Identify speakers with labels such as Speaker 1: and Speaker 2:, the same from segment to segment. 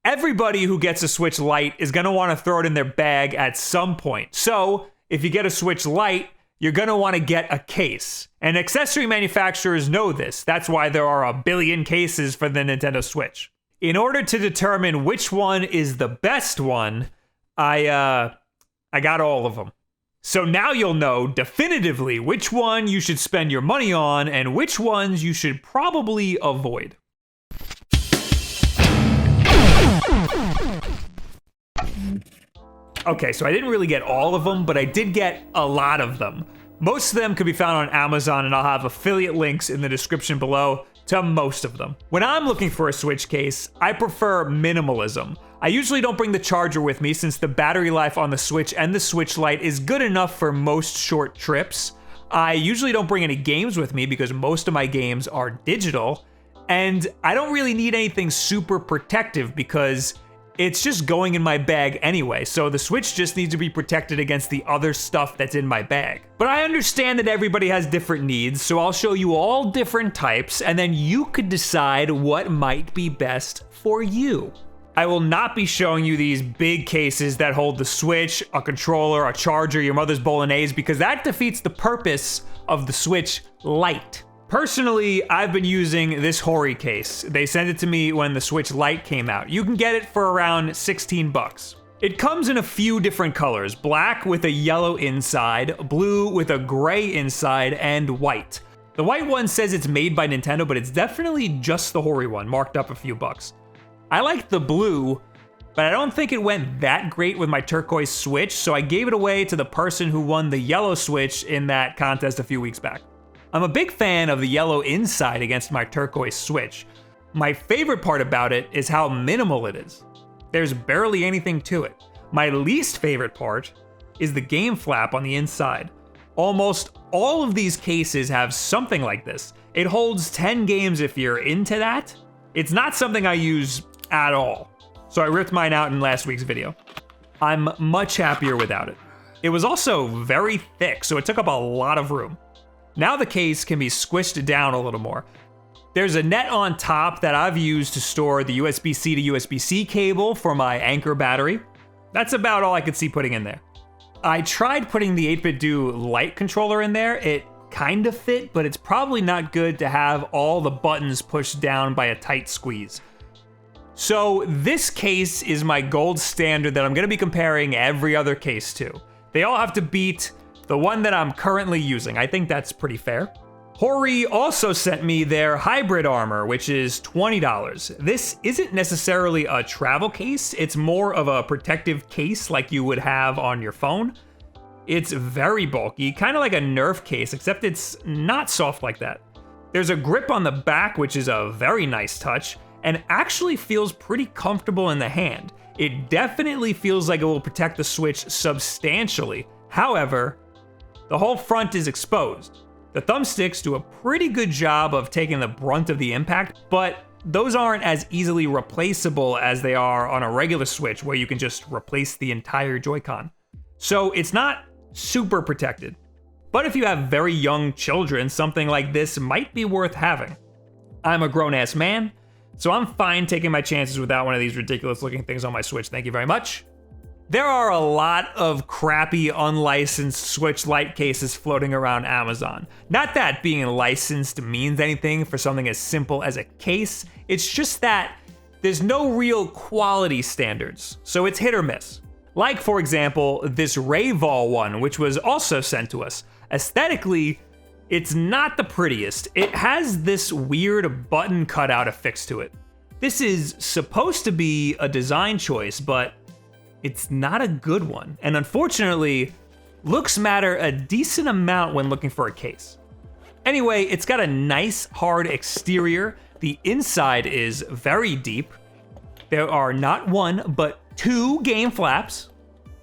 Speaker 1: Everybody who gets a Switch Lite is going to want to throw it in their bag at some point. So if you get a Switch Lite, you're going to want to get a case. And accessory manufacturers know this. That's why there are a billion cases for the Nintendo Switch. In order to determine which one is the best one, I got all of them. So now you'll know definitively which one you should spend your money on and which ones you should probably avoid. Okay, so I didn't really get all of them, but I did get a lot of them. Most of them could be found on Amazon, and I'll have affiliate links in the description below to most of them. When I'm looking for a Switch case, I prefer minimalism. I usually don't bring the charger with me since the battery life on the Switch and the Switch Lite is good enough for most short trips. I usually don't bring any games with me because most of my games are digital. And I don't really need anything super protective because it's just going in my bag anyway, so the Switch just needs to be protected against the other stuff that's in my bag. But I understand that everybody has different needs, so I'll show you all different types, and then you could decide what might be best for you. I will not be showing you these big cases that hold the Switch, a controller, a charger, your mother's bolognese, because that defeats the purpose of the Switch Lite. Personally, I've been using this Hori case. They sent it to me when the Switch Lite came out. You can get it for around 16 bucks. It comes in a few different colors, black with a yellow inside, blue with a gray inside, and white. The white one says it's made by Nintendo, but it's definitely just the Hori one, marked up a few bucks. I like the blue, but I don't think it went that great with my turquoise Switch, so I gave it away to the person who won the yellow Switch in that contest a few weeks back. I'm a big fan of the yellow inside against my turquoise Switch. My favorite part about it is how minimal it is. There's barely anything to it. My least favorite part is the game flap on the inside. Almost all of these cases have something like this. It holds 10 games if you're into that. It's not something I use at all, so I ripped mine out in last week's video. I'm much happier without it. It was also very thick, so it took up a lot of room. Now the case can be squished down a little more. There's a net on top that I've used to store the USB-C to USB-C cable for my Anchor battery. That's about all I could see putting in there. I tried putting the 8BitDo Lite controller in there. It kind of fit, but it's probably not good to have all the buttons pushed down by a tight squeeze. So this case is my gold standard that I'm going to be comparing every other case to. They all have to beat the one that I'm currently using. I think that's pretty fair. Hori also sent me their hybrid armor, which is $20. This isn't necessarily a travel case, it's more of a protective case like you would have on your phone. It's very bulky, kind of like a Nerf case, except it's not soft like that. There's a grip on the back, which is a very nice touch, and actually feels pretty comfortable in the hand. It definitely feels like it will protect the Switch substantially. However, the whole front is exposed. The thumbsticks do a pretty good job of taking the brunt of the impact, but those aren't as easily replaceable as they are on a regular Switch where you can just replace the entire Joy-Con. So it's not super protected. But if you have very young children, something like this might be worth having. I'm a grown-ass man, so I'm fine taking my chances without one of these ridiculous looking things on my Switch. Thank you very much. There are a lot of crappy unlicensed Switch Lite cases floating around Amazon. Not that being licensed means anything for something as simple as a case, it's just that there's no real quality standards, so it's hit or miss. Like, for example, this Rayval one, which was also sent to us. Aesthetically, it's not the prettiest. It has this weird button cutout affixed to it. This is supposed to be a design choice, but it's not a good one. And unfortunately, looks matter a decent amount when looking for a case. Anyway, it's got a nice hard exterior. The inside is very deep. There are not one, but 2 game flaps.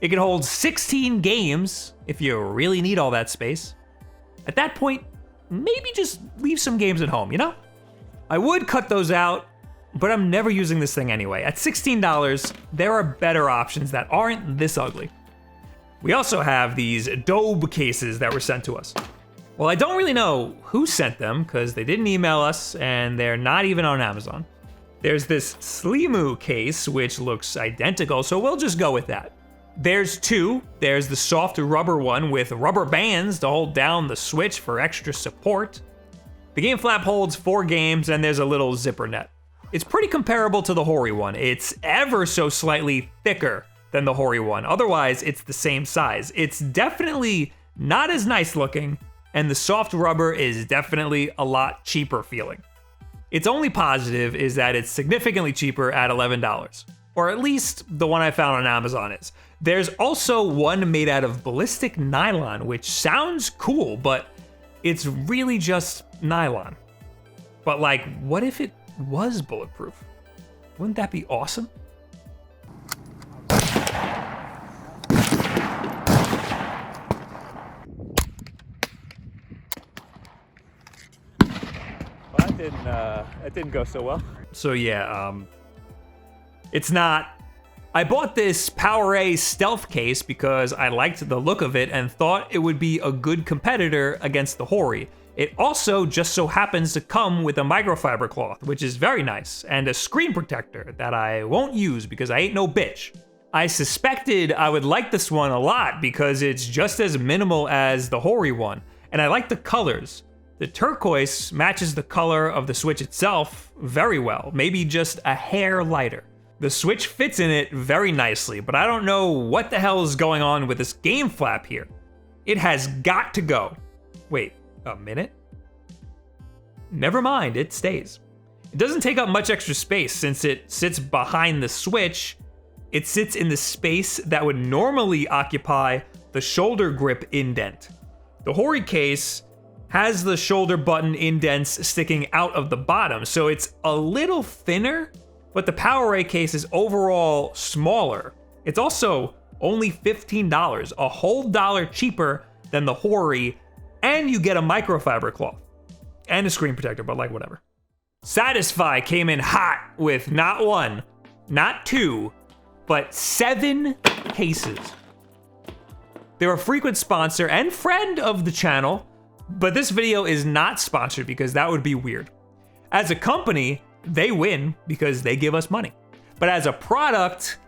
Speaker 1: It can hold 16 games if you really need all that space. At that point, maybe just leave some games at home, you know? I would cut those out, but I'm never using this thing anyway. At $16, there are better options that aren't this ugly. We also have these Dobe cases that were sent to us. Well, I don't really know who sent them because they didn't email us and they're not even on Amazon. There's this Slimu case, which looks identical, so we'll just go with that. There's two. There's the soft rubber one with rubber bands to hold down the Switch for extra support. The game flap holds 4 games, and there's a little zipper net. It's pretty comparable to the Hori one. It's ever so slightly thicker than the Hori one. Otherwise, it's the same size. It's definitely not as nice looking, and the soft rubber is definitely a lot cheaper feeling. Its only positive is that it's significantly cheaper at $11, or at least the one I found on Amazon is. There's also one made out of ballistic nylon, which sounds cool, but it's really just nylon. But like, what if it was bulletproof? Wouldn't that be awesome? That didn't go so well. So yeah, it's not. I bought this PowerA stealth case because I liked the look of it and thought it would be a good competitor against the Hori. It also just so happens to come with a microfiber cloth, which is very nice, and a screen protector that I won't use because I ain't no bitch. I suspected I would like this one a lot because it's just as minimal as the Hori one, and I like the colors. The turquoise matches the color of the Switch itself very well, maybe just a hair lighter. The Switch fits in it very nicely, but I don't know what the hell is going on with this game flap here. It has got to go. Wait, a minute? Never mind, it stays. It doesn't take up much extra space since it sits behind the Switch. It sits in the space that would normally occupy the shoulder grip indent. The Hori case has the shoulder button indents sticking out of the bottom, so it's a little thinner, but the PowerA case is overall smaller. It's also only $15, a whole dollar cheaper than the Hori, and you get a microfiber cloth and a screen protector, but like whatever. Satisfye came in hot with not 1, not 2, but 7 cases. They're a frequent sponsor and friend of the channel, but this video is not sponsored because that would be weird. As a company, they win because they give us money. But as a product,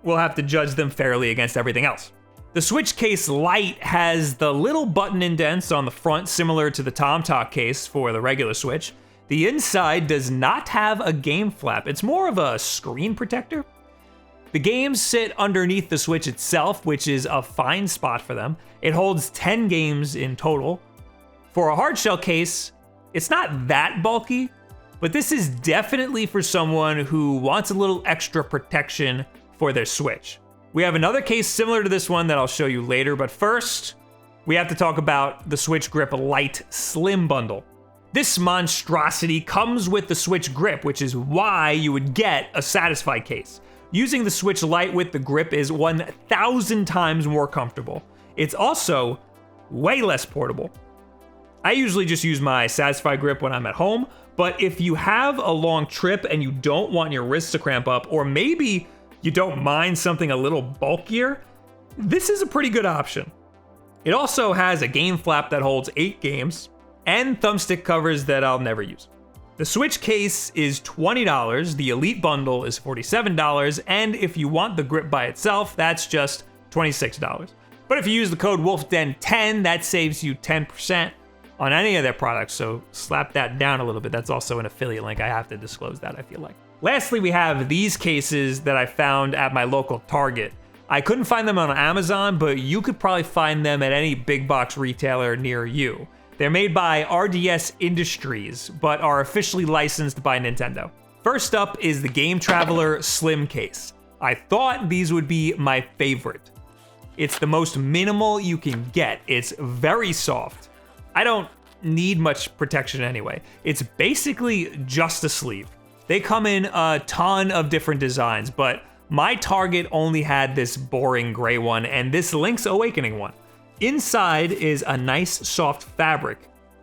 Speaker 1: we'll have to judge them fairly against everything else. The Switch case Lite has the little button indents on the front similar to the TomTalk case for the regular Switch. The inside does not have a game flap. It's more of a screen protector. The games sit underneath the Switch itself, which is a fine spot for them. It holds 10 games in total. For a hardshell case, it's not that bulky, but this is definitely for someone who wants a little extra protection for their Switch. We have another case similar to this one that I'll show you later, but first, we have to talk about the Switch Grip Lite Slim Bundle. This monstrosity comes with the Switch Grip, which is why you would get a Satisfye case. Using the Switch Lite with the grip is 1,000 times more comfortable. It's also way less portable. I usually just use my Satisfye grip when I'm at home, but if you have a long trip and you don't want your wrists to cramp up, or maybe you don't mind something a little bulkier, this is a pretty good option. It also has a game flap that holds 8 games, and thumbstick covers that I'll never use. The Switch case is $20, the Elite Bundle is $47, and if you want the grip by itself, that's just $26. But if you use the code WolfDen10, that saves you 10% on any of their products, so slap that down a little bit. That's also an affiliate link. I have to disclose that, I feel like. Lastly, we have these cases that I found at my local Target. I couldn't find them on Amazon, but you could probably find them at any big box retailer near you. They're made by RDS Industries, but are officially licensed by Nintendo. First up is the Game Traveler Slim Case. I thought these would be my favorite. It's the most minimal you can get. It's very soft. I don't need much protection anyway. It's basically just a sleeve. They come in a ton of different designs, but my Target only had this boring gray one and this Link's Awakening one. Inside is a nice soft fabric.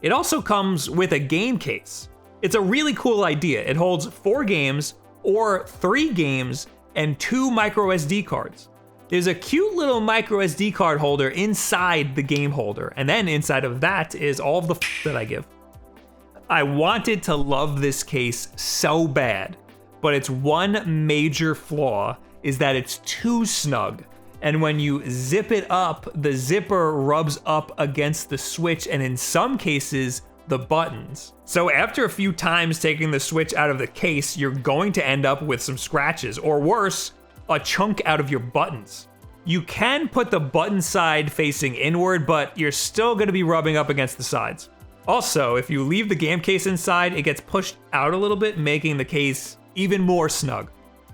Speaker 1: It also comes with a game case. It's a really cool idea. It holds 4 games or 3 games and 2 micro SD cards. There's a cute little micro SD card holder inside the game holder, and then inside of that is all of the that I give. I wanted to love this case so bad, but its one major flaw is that it's too snug. And when you zip it up, the zipper rubs up against the Switch and in some cases, the buttons. So after a few times taking the Switch out of the case, you're going to end up with some scratches, or worse, a chunk out of your buttons. You can put the button side facing inward, but you're still going to be rubbing up against the sides. Also, if you leave the game case inside, it gets pushed out a little bit, making the case even more snug.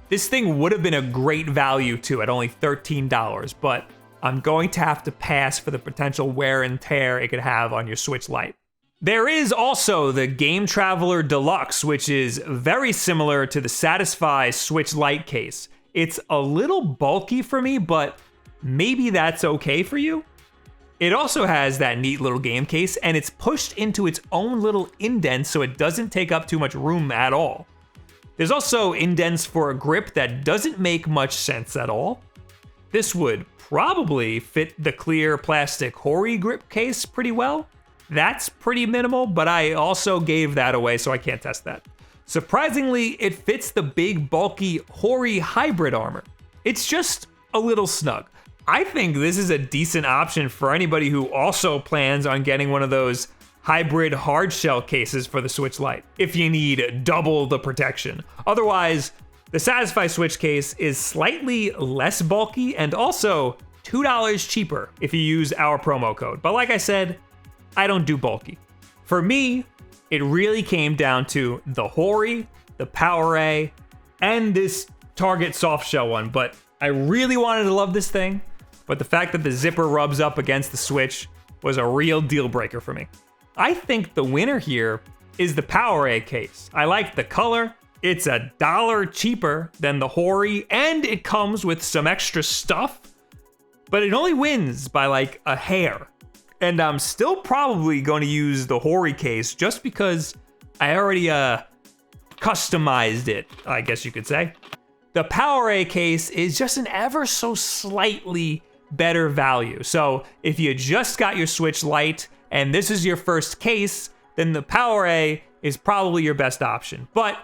Speaker 1: This thing would have been a great value too at only $13, but I'm going to have to pass for the potential wear and tear it could have on your Switch Lite. There is also the Game Traveler Deluxe, which is very similar to the Satisfye Switch Lite case. It's a little bulky for me, but maybe that's okay for you. It also has that neat little game case, and it's pushed into its own little indent so it doesn't take up too much room at all. There's also indents for a grip that doesn't make much sense at all. This would probably fit the clear plastic Hori grip case pretty well. That's pretty minimal, but I also gave that away, so I can't test that. Surprisingly, it fits the big, bulky Hori hybrid armor. It's just a little snug. I think this is a decent option for anybody who also plans on getting one of those hybrid hard shell cases for the Switch Lite, if you need double the protection. Otherwise, the Satisfye Switch case is slightly less bulky and also $2 cheaper if you use our promo code. But like I said, I don't do bulky. For me, it really came down to the Hori, the PowerA, and this Target soft shell one. But I really wanted to love this thing, but the fact that the zipper rubs up against the Switch was a real deal breaker for me. I think the winner here is the PowerA case. I like the color, it's $1 cheaper than the Hori, and it comes with some extra stuff, but it only wins by like a hair. And I'm still probably going to use the Hori case just because I already customized it, I guess you could say. The PowerA case is just an ever so slightly better value. So if you just got your Switch Lite and this is your first case, then the PowerA is probably your best option. But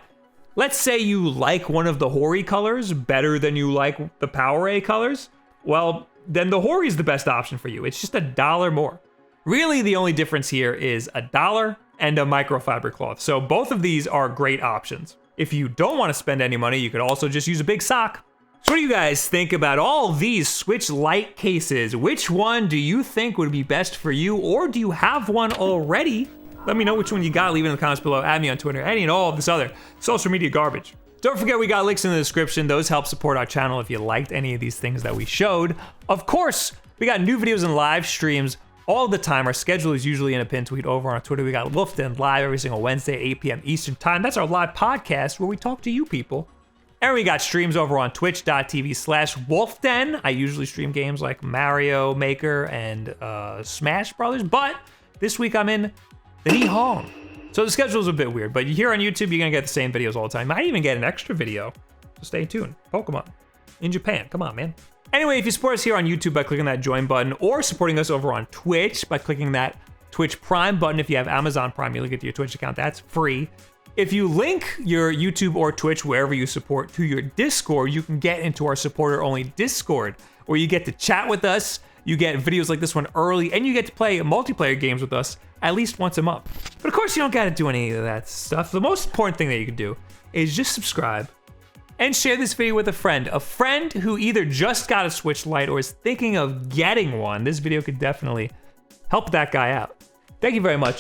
Speaker 1: let's say you like one of the Hori colors better than you like the PowerA colors. Well, then the Hori is the best option for you. It's just $1 more. Really, the only difference here is $1 and a microfiber cloth. So both of these are great options. If you don't want to spend any money, you could also just use a big sock. So what do you guys think about all these Switch Lite cases? Which one do you think would be best for you, or do you have one already? Let me know which one you got. Leave it in the comments below. Add me on Twitter, any and all of this other social media garbage. Don't forget we got links in the description. Those help support our channel if you liked any of these things that we showed. Of course, we got new videos and live streams all the time. Our schedule is usually in a pinned tweet over on Twitter. We got Wulff live every single Wednesday, 8 p.m. Eastern time. That's our live podcast where we talk to you people. And we got streams over on twitch.tv/WulffDen. I usually stream games like Mario Maker and Smash Brothers, but this week I'm in the Nihon. So the schedule's a bit weird, but here on YouTube, you're gonna get the same videos all the time. Might even get an extra video, so stay tuned. Pokemon in Japan, come on, man. Anyway, if you support us here on YouTube by clicking that join button, or supporting us over on Twitch by clicking that Twitch Prime button, if you have Amazon Prime, you'll get to your Twitch account, that's free. If you link your YouTube or Twitch, wherever you support, to your Discord, you can get into our supporter-only Discord, where you get to chat with us, you get videos like this one early, and you get to play multiplayer games with us at least once a month. But of course, you don't gotta do any of that stuff. The most important thing that you can do is just subscribe and share this video with a friend who either just got a Switch Lite or is thinking of getting one. This video could definitely help that guy out. Thank you very much.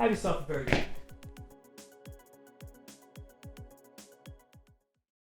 Speaker 1: Have yourself a very good day.